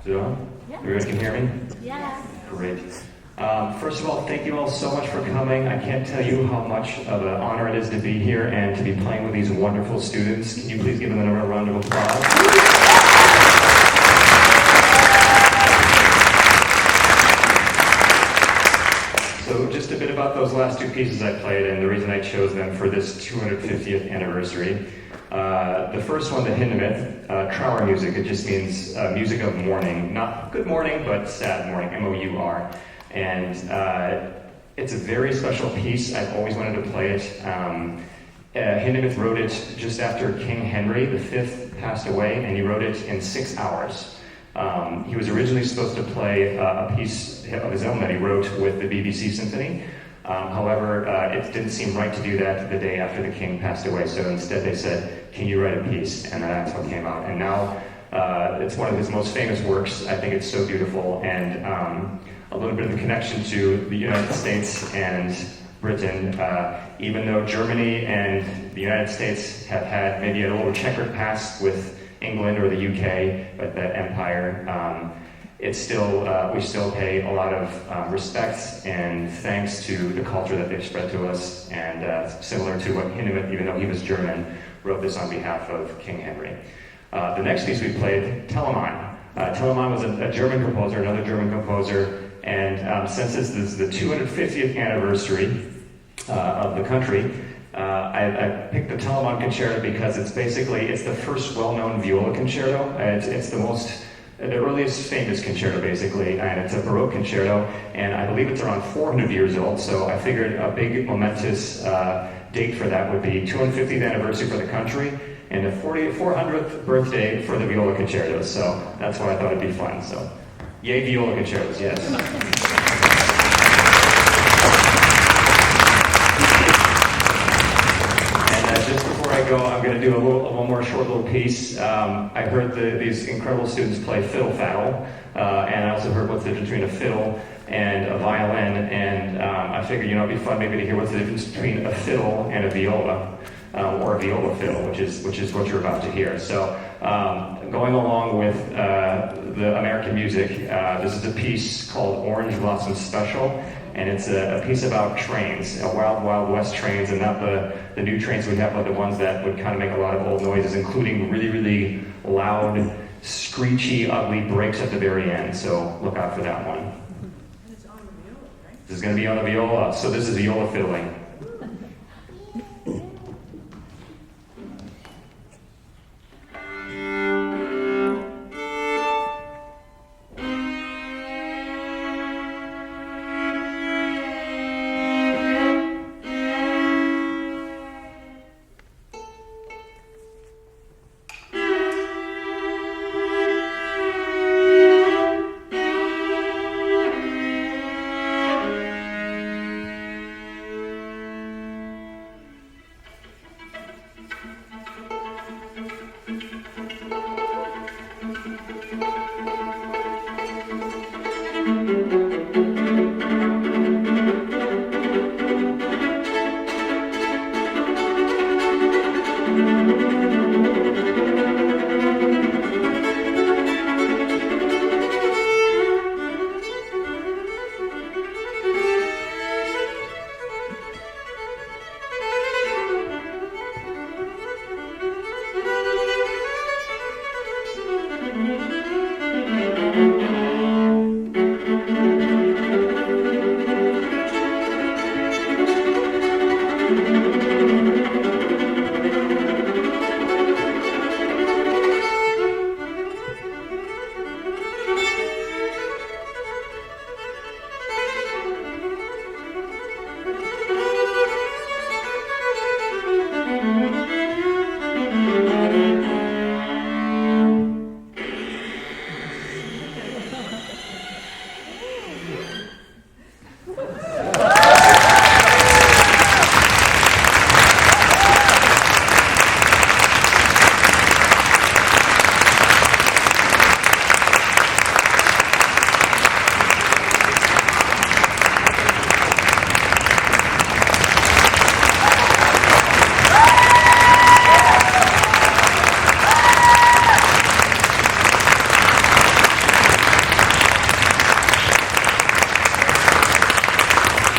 Is it on? Yeah. Everyone can hear me? Yes. Great. First of all, thank you all so much for coming. I can't tell you how much of an honor it is to be here and to be playing with these wonderful students. Can you please give them a round of applause? So just a bit about those last two pieces I played and the reason I chose them for this 250th anniversary. The first one, the Hindemith, Trower music, it just means music of mourning. Not good morning, but sad mourning, M-O-U-R. And it's a very special piece. I've always wanted to play it. Hindemith wrote it just after King Henry V passed away, and he wrote it in 6 hours. He was originally supposed to play a piece of his own that he wrote with the BBC Symphony. However, it didn't seem right to do that the day after the king passed away, so instead they said, can you write a piece? And that's what came out. And now it's one of his most famous works. I think it's so beautiful, and a little bit of the connection to the United States and Britain. Even though Germany and the United States have had maybe a little checkered past with England or the UK, but the empire, it's still, we still pay a lot of respect and thanks to the culture that they've spread to us, and similar to what Hindemith, even though he was German, wrote this on behalf of King Henry. The next piece we played, Telemann. Telemann was a German composer, another German composer, and since this is the 250th anniversary of the country, I picked the Telemann Concerto because it's the first well-known viola concerto. It's the earliest famous concerto, basically, and it's a Baroque concerto, and I believe it's around 400 years old, so I figured a big momentous date for that would be 250th anniversary for the country, and the 400th birthday for the viola concertos, so that's why I thought it'd be fun, so yay viola concertos, yes. Just before I go, I'm going to do one more short little piece. I heard these incredible students play fiddle faddle, and I also heard what's the difference between a fiddle and a violin, and I figured, it'd be fun maybe to hear what's the difference between a fiddle and a viola, or a viola fiddle, which is what you're about to hear. So, going along with the American music, this is a piece called Orange Blossom Special. And it's a piece about trains, Wild Wild West trains, and not the new trains we have, but the ones that would kind of make a lot of old noises, including really, really loud, screechy, ugly breaks at the very end. So look out for that one. And it's on the viola, right? This is going to be on the viola. So this is viola fiddling.